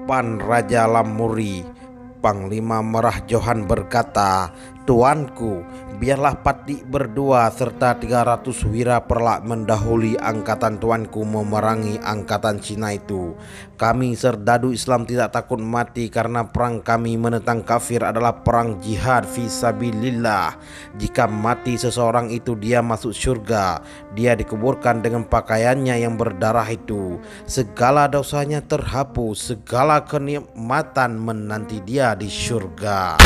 hadapan Raja Lamuri, Panglima Merah Johan berkata, "Tuanku, biarlah Patih berdua serta 300 wira perlak mendahului angkatan tuanku memerangi angkatan Cina itu. Kami serdadu Islam tidak takut mati karena perang kami menentang kafir adalah perang jihad fisabilillah. Jika mati seseorang itu dia masuk surga, dia dikuburkan dengan pakaiannya yang berdarah itu. Segala dosanya terhapus, segala kenikmatan menanti dia di surga."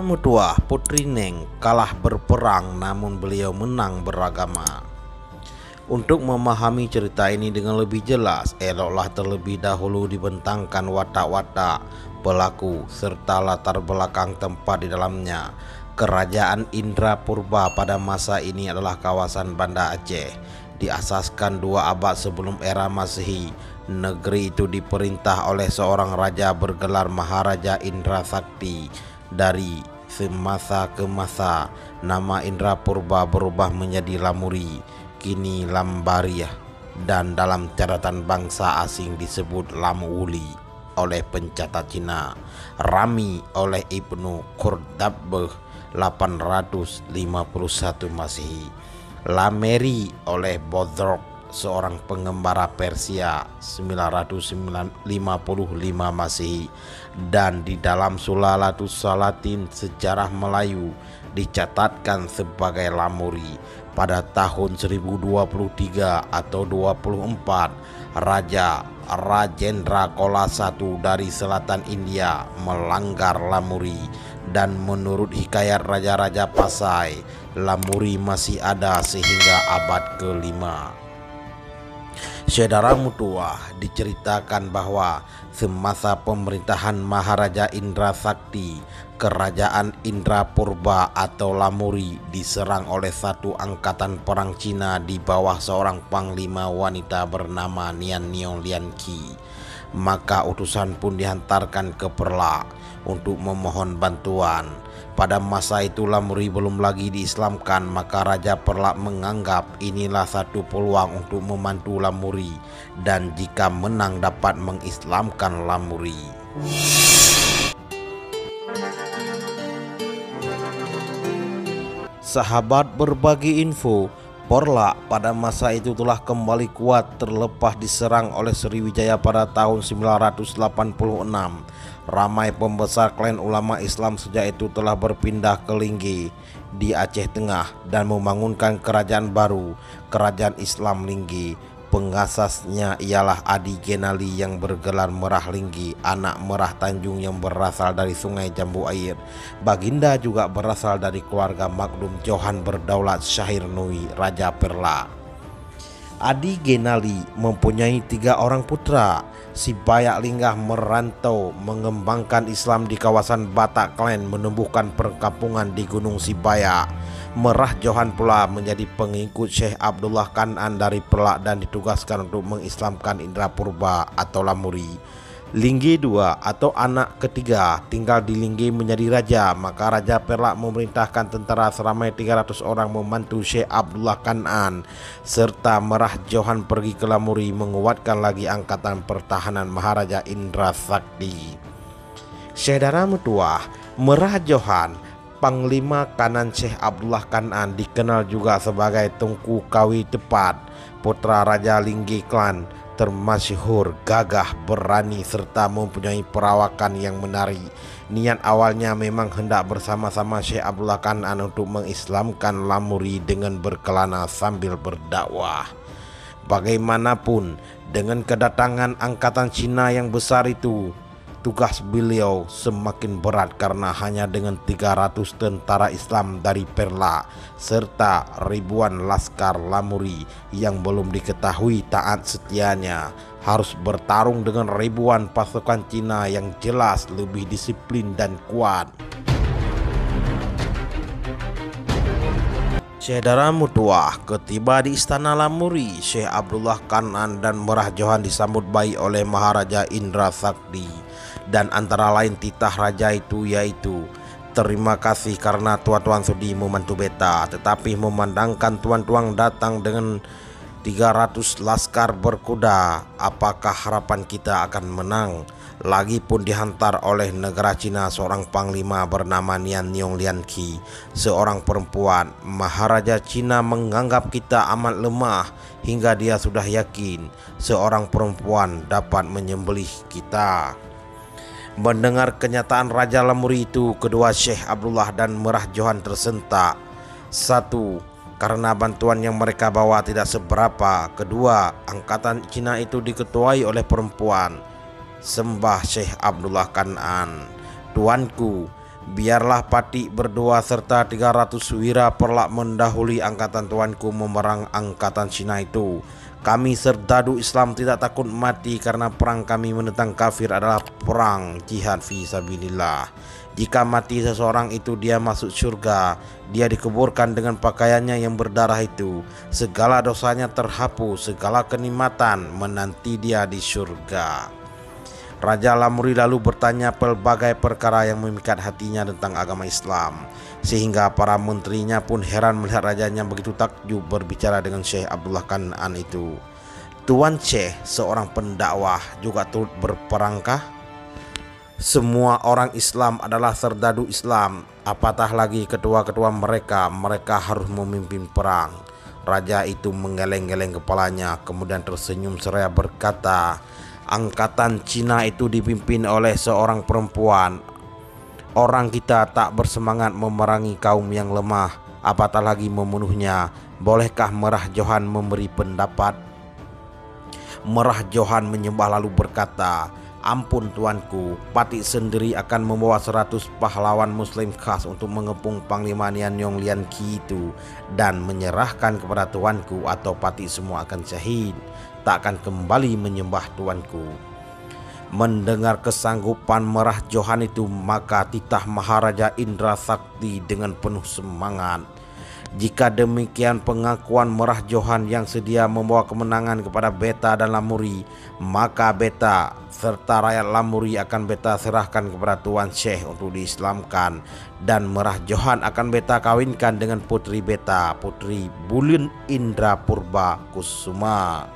Mutuah Putri Neng kalah berperang namun beliau menang beragama. Untuk memahami cerita ini dengan lebih jelas, eloklah terlebih dahulu dibentangkan watak-watak pelaku serta latar belakang tempat di dalamnya. Kerajaan Indrapurba pada masa ini adalah kawasan Banda Aceh. Diasaskan 2 abad sebelum era Masehi, negeri itu diperintah oleh seorang raja bergelar Maharaja Indra Sakti. Dari semasa ke masa, nama Indrapurba berubah menjadi Lamuri, kini Lambariah, dan dalam catatan bangsa asing disebut Lamuli oleh pencatat Cina, Rami oleh Ibnu Khordadbeh 851 Masehi, Lameri oleh Bodrog seorang pengembara Persia 955 Masehi, dan di dalam Sulalatus Salatin sejarah Melayu dicatatkan sebagai Lamuri. Pada tahun 1023 atau 24, Raja Rajendra Kola I dari selatan India melanggar Lamuri, dan menurut hikayat raja-raja Pasai, Lamuri masih ada sehingga abad ke-5. Saudara Mutuah, diceritakan bahwa semasa pemerintahan Maharaja Indra Sakti, kerajaan Indrapurba atau Lamuri diserang oleh satu angkatan perang Cina di bawah seorang panglima wanita bernama Nian Niong Lian Qi. Maka utusan pun dihantarkan ke Perlak untuk memohon bantuan. Pada masa itu Lamuri belum lagi diislamkan, maka Raja Perlak menganggap inilah satu peluang untuk membantu Lamuri, dan jika menang dapat mengislamkan Lamuri. Sahabat berbagi info, Perlak pada masa itu telah kembali kuat terlepas diserang oleh Sriwijaya pada tahun 986. Ramai pembesar klan ulama Islam sejak itu telah berpindah ke Linggi di Aceh Tengah dan membangunkan kerajaan baru, Kerajaan Islam Linggi. Pengasasnya ialah Adi Genali yang bergelar Merah Linggi, anak Merah Tanjung yang berasal dari Sungai Jambu Air. Baginda juga berasal dari keluarga Makdum Johan berdaulat Syahir Nui, Raja Perla. Adi Genali mempunyai 3 orang putra. Si Bayak Linggah merantau mengembangkan Islam di kawasan Batak Klen, menumbuhkan perkampungan di Gunung Sibayak. Merah Johan pula menjadi pengikut Syekh Abdullah Kanan dari Perlak dan ditugaskan untuk mengislamkan Indrapurba atau Lamuri. Linggi II atau anak ketiga tinggal di Linggi menjadi raja, maka Raja Perlak memerintahkan tentara seramai 300 orang membantu Syekh Abdullah Kanan, serta Merah Johan pergi ke Lamuri menguatkan lagi angkatan pertahanan Maharaja Indra Sakti. Saudara Mutuah, Merah Johan, Panglima Kanan Syekh Abdullah Kanan, dikenal juga sebagai Tungku Kawi Tepat, putra Raja Linggi Klan, termasyhur, gagah, berani, serta mempunyai perawakan yang menarik. Niat awalnya memang hendak bersama-sama Syekh Abdullah Kanan untuk mengislamkan Lamuri dengan berkelana sambil berdakwah. Bagaimanapun, dengan kedatangan angkatan Cina yang besar itu, tugas beliau semakin berat karena hanya dengan 300 tentara Islam dari Perla serta ribuan laskar Lamuri yang belum diketahui taat setianya harus bertarung dengan ribuan pasukan Cina yang jelas lebih disiplin dan kuat. Syekh Dara Mutuah ketiba di Istana Lamuri. Syekh Abdullah Kanan dan Merah Johan disambut baik oleh Maharaja Indra Sakti, dan antara lain titah raja itu yaitu, "Terima kasih karena tuan-tuan sudi membantu beta, tetapi memandangkan tuan-tuan datang dengan 300 laskar berkuda, apakah harapan kita akan menang? Lagipun dihantar oleh negara Cina seorang panglima bernama Nian Niong Lianqi, seorang perempuan. Maharaja Cina menganggap kita amat lemah hingga dia sudah yakin seorang perempuan dapat menyembelih kita." Mendengar kenyataan Raja Lamuri itu, kedua Syekh Abdullah dan Merah Johan tersentak. Satu, karena bantuan yang mereka bawa tidak seberapa. Kedua, angkatan Cina itu diketuai oleh perempuan. Sembah Syekh Abdullah Kanan, "Tuanku, biarlah Patik berdua serta 300 wira Perlak mendahului angkatan tuanku memerang angkatan Cina itu. Kami serdadu Islam tidak takut mati karena perang kami menentang kafir adalah perang jihad fi sabilillah. Jika mati seseorang itu dia masuk surga, dia dikuburkan dengan pakaiannya yang berdarah itu. Segala dosanya terhapus, segala kenikmatan menanti dia di surga." Raja Lamuri lalu bertanya pelbagai perkara yang memikat hatinya tentang agama Islam, sehingga para menterinya pun heran melihat rajanya begitu takjub berbicara dengan Syekh Abdullah Kanan itu. "Tuan Syekh, seorang pendakwah, juga turut berperangkah? Semua orang Islam adalah serdadu Islam, apatah lagi ketua-ketua mereka harus memimpin perang." Raja itu menggeleng-geleng kepalanya, kemudian tersenyum seraya berkata, "Angkatan Cina itu dipimpin oleh seorang perempuan. Orang kita tak bersemangat memerangi kaum yang lemah, apatah lagi membunuhnya. Bolehkah Merah Johan memberi pendapat?" Merah Johan menyembah lalu berkata, "Ampun tuanku, Patik sendiri akan membawa 100 pahlawan muslim khas untuk mengepung Panglima Nian Niong Lianqi itu dan menyerahkan kepada tuanku, atau Patik semua akan syahid, tak akan kembali menyembah tuanku." Mendengar kesanggupan Merah Johan itu, maka titah Maharaja Indra Sakti dengan penuh semangat. Jika demikian pengakuan Merah Johan yang sedia membawa kemenangan kepada beta dan Lamuri, maka beta serta rakyat Lamuri akan beta serahkan kepada Tuan Syekh untuk diislamkan, dan Merah Johan akan beta kawinkan dengan putri beta, Putri Bulun Indra Purba Kusuma.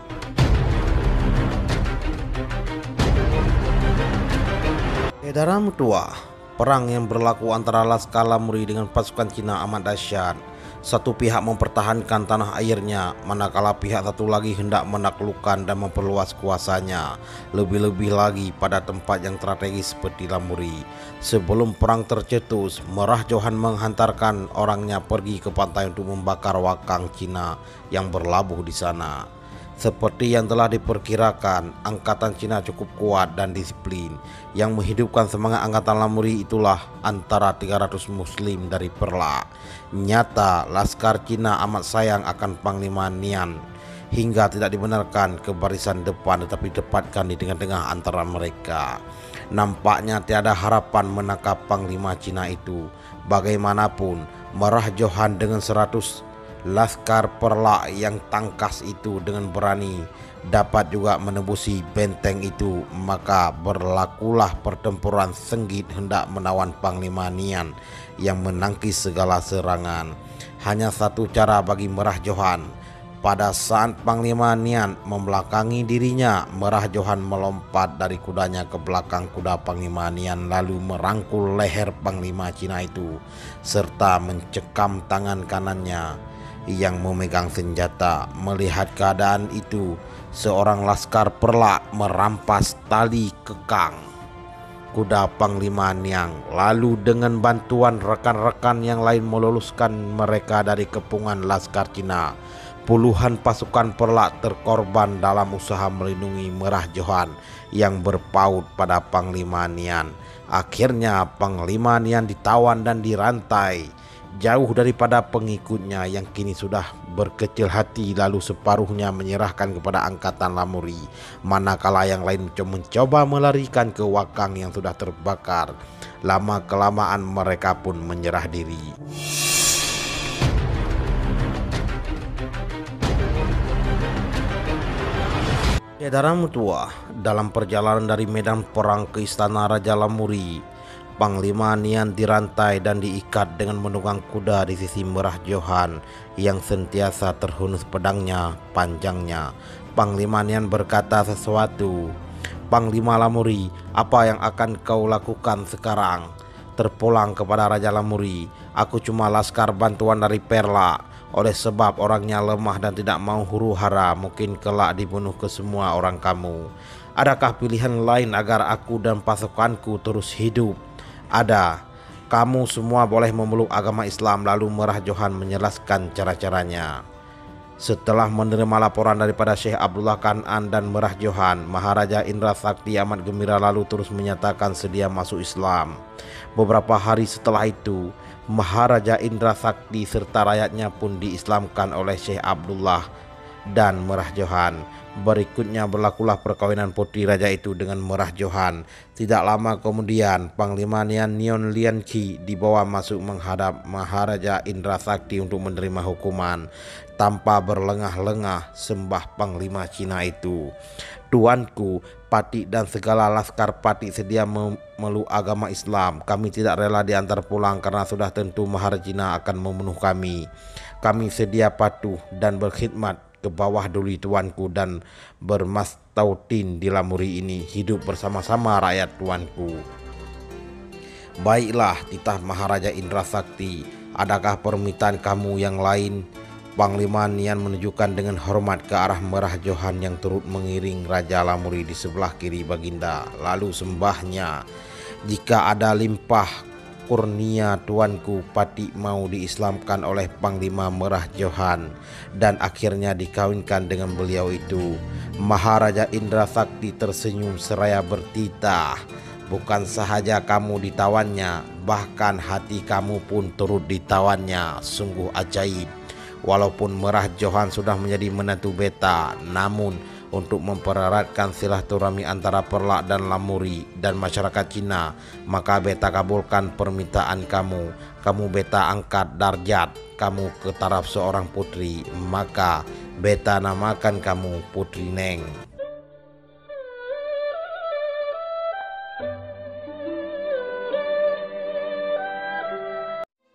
Dara Mutuah, perang yang berlaku antara laskar Lamuri dengan pasukan Cina amat dahsyat. Satu pihak mempertahankan tanah airnya, manakala pihak satu lagi hendak menaklukkan dan memperluas kuasanya, lebih-lebih lagi pada tempat yang strategis seperti Lamuri. Sebelum perang tercetus, Merah Johan menghantarkan orangnya pergi ke pantai untuk membakar wakang Cina yang berlabuh di sana. Seperti yang telah diperkirakan, angkatan Cina cukup kuat dan disiplin. Yang menghidupkan semangat angkatan Lamuri itulah antara 300 muslim dari Perla. Nyata laskar Cina amat sayang akan Panglima Nian, hingga tidak dibenarkan ke barisan depan tetapi didapatkan di tengah-tengah antara mereka. Nampaknya tiada harapan menangkap Panglima Cina itu. Bagaimanapun, Merah Johan dengan 100 laskar Perla yang tangkas itu dengan berani dapat juga menembusi benteng itu, maka berlakulah pertempuran sengit hendak menawan Panglima Nian yang menangkis segala serangan. Hanya satu cara bagi Merah Johan. Pada saat Panglima Nian membelakangi dirinya, Merah Johan melompat dari kudanya ke belakang kuda Panglima Nian lalu merangkul leher Panglima Cina itu serta mencekam tangan kanannya yang memegang senjata. Melihat keadaan itu, seorang laskar Perla merampas tali kekang kuda Panglima Nian, lalu dengan bantuan rekan-rekan yang lain meluluskan mereka dari kepungan laskar Cina. Puluhan pasukan Perlak terkorban dalam usaha melindungi Merah Johan yang berpaut pada Panglima Nian. Akhirnya Panglima Nian ditawan dan dirantai jauh daripada pengikutnya yang kini sudah berkecil hati, lalu separuhnya menyerahkan kepada Angkatan Lamuri, manakala yang lain mencoba melarikan ke Wakang yang sudah terbakar. Lama-kelamaan mereka pun menyerah diri. Saudara mutua, dalam perjalanan dari medan perang ke istana Raja Lamuri, Panglima Nian dirantai dan diikat dengan menunggang kuda di sisi Merah Johan yang sentiasa terhunus pedangnya panjangnya. Panglima Nian berkata sesuatu. "Panglima Lamuri, apa yang akan kau lakukan sekarang?" Terpulang kepada Raja Lamuri, "Aku cuma laskar bantuan dari Perlak. Oleh sebab orangnya lemah dan tidak mau huru-hara, mungkin kelak dibunuh ke semua orang kamu. Adakah pilihan lain agar aku dan pasukanku terus hidup?" "Ada. Kamu semua boleh memeluk agama Islam." Lalu Merah Johan menjelaskan cara-caranya. Setelah menerima laporan daripada Syekh Abdullah Kan'an dan Merah Johan, Maharaja Indra Sakti amat gembira lalu terus menyatakan sedia masuk Islam. Beberapa hari setelah itu, Maharaja Indra Sakti serta rakyatnya pun diislamkan oleh Syekh Abdullah dan Merah Johan. Berikutnya berlakulah perkawinan putri raja itu dengan Merah Johan. Tidak lama kemudian Panglima Nian Nion Lian Qi dibawa masuk menghadap Maharaja Indra Sakti untuk menerima hukuman. Tanpa berlengah-lengah sembah Panglima Cina itu, "Tuanku, Patik dan segala laskar Patik sedia memeluk agama Islam. Kami tidak rela diantar pulang karena sudah tentu Maharaja Cina akan membunuh kami. Kami sedia patuh dan berkhidmat ke bawah duli tuanku dan bermastautin di Lamuri ini, hidup bersama-sama rakyat tuanku." "Baiklah," titah Maharaja Indra Sakti, "adakah permintaan kamu yang lain?" Panglima Nian menunjukkan dengan hormat ke arah Merah Johan yang turut mengiring Raja Lamuri di sebelah kiri baginda. Lalu sembahnya, "Jika ada limpah kurnia tuanku Patik mau diislamkan oleh Panglima Merah Johan dan akhirnya dikawinkan dengan beliau itu." Maharaja Indra Sakti tersenyum seraya bertitah. "Bukan sahaja kamu ditawannya, bahkan hati kamu pun turut ditawannya. Sungguh ajaib. Walaupun Merah Johan sudah menjadi menantu beta, namun untuk mempereratkan silaturahmi antara Perlak dan Lamuri dan masyarakat Cina, maka beta kabulkan permintaan kamu. Kamu beta angkat darjat kamu ke taraf seorang putri, maka beta namakan kamu Putri Neng."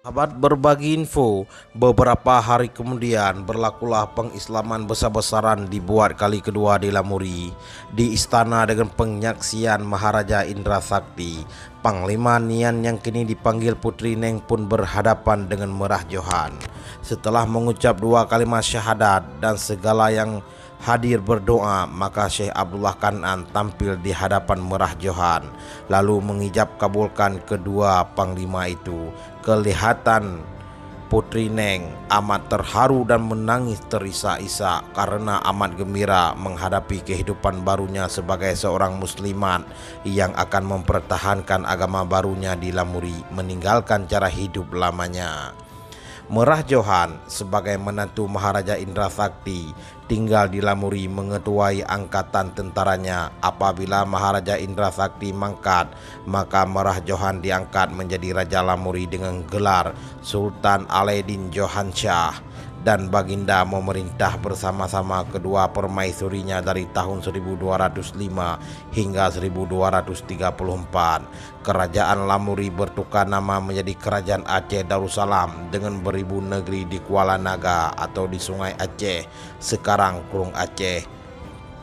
Sahabat berbagi info, beberapa hari kemudian berlakulah pengislaman besar-besaran dibuat kali kedua di Lamuri. Di istana dengan penyaksian Maharaja Indra Sakti, Panglima Nian yang kini dipanggil Putri Neng pun berhadapan dengan Merah Johan. Setelah mengucap dua kalimat syahadat dan segala yang hadir berdoa, maka Syekh Abdullah Kan'an tampil di hadapan Merah Johan lalu mengijab kabulkan kedua panglima itu. Kelihatan Putri Neng amat terharu dan menangis terisak-isak karena amat gembira menghadapi kehidupan barunya sebagai seorang muslimat yang akan mempertahankan agama barunya di Lamuri, meninggalkan cara hidup lamanya. Merah Johan sebagai menantu Maharaja Indra Sakti tinggal di Lamuri mengetuai angkatan tentaranya. Apabila Maharaja Indra Sakti mangkat, maka Merah Johan diangkat menjadi Raja Lamuri dengan gelar Sultan Alaeddin Johan Shah, dan baginda memerintah bersama-sama kedua permaisurinya dari tahun 1205 hingga 1234. Kerajaan Lamuri bertukar nama menjadi Kerajaan Aceh Darussalam dengan beribu negeri di Kuala Naga atau di Sungai Aceh, sekarang Kurung Aceh.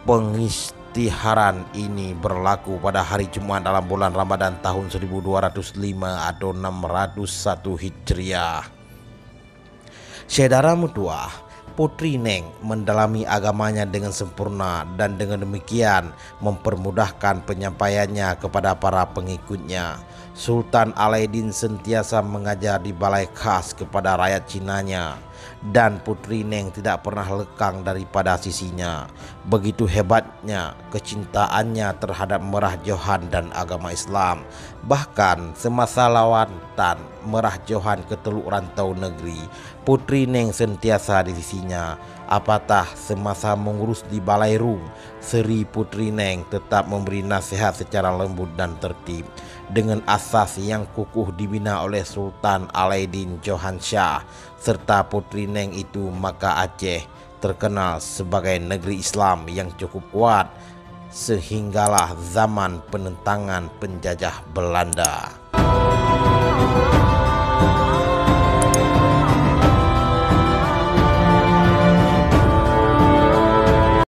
Pengisytiharan ini berlaku pada hari Jumat dalam bulan Ramadan tahun 1205 atau 601 Hijriah. Saudara mutua, Putri Neng mendalami agamanya dengan sempurna dan dengan demikian mempermudahkan penyampaiannya kepada para pengikutnya. Sultan Alaeddin sentiasa mengajar di balai khas kepada rakyat Cinanya. dan Putri Neng tidak pernah lekang daripada sisinya. Begitu hebatnya kecintaannya terhadap Merah Johan dan agama Islam. Bahkan semasa lawatan Merah Johan ke Teluk Rantau Negeri, Putri Neng sentiasa di sisinya. Apatah semasa mengurus di Balai Rum, Seri Putri Neng tetap memberi nasihat secara lembut dan tertib. Dengan asas yang kukuh dibina oleh Sultan Alaidin Johan Shah serta Putri Neng itu, maka Aceh terkenal sebagai negeri Islam yang cukup kuat sehinggalah zaman penentangan penjajah Belanda.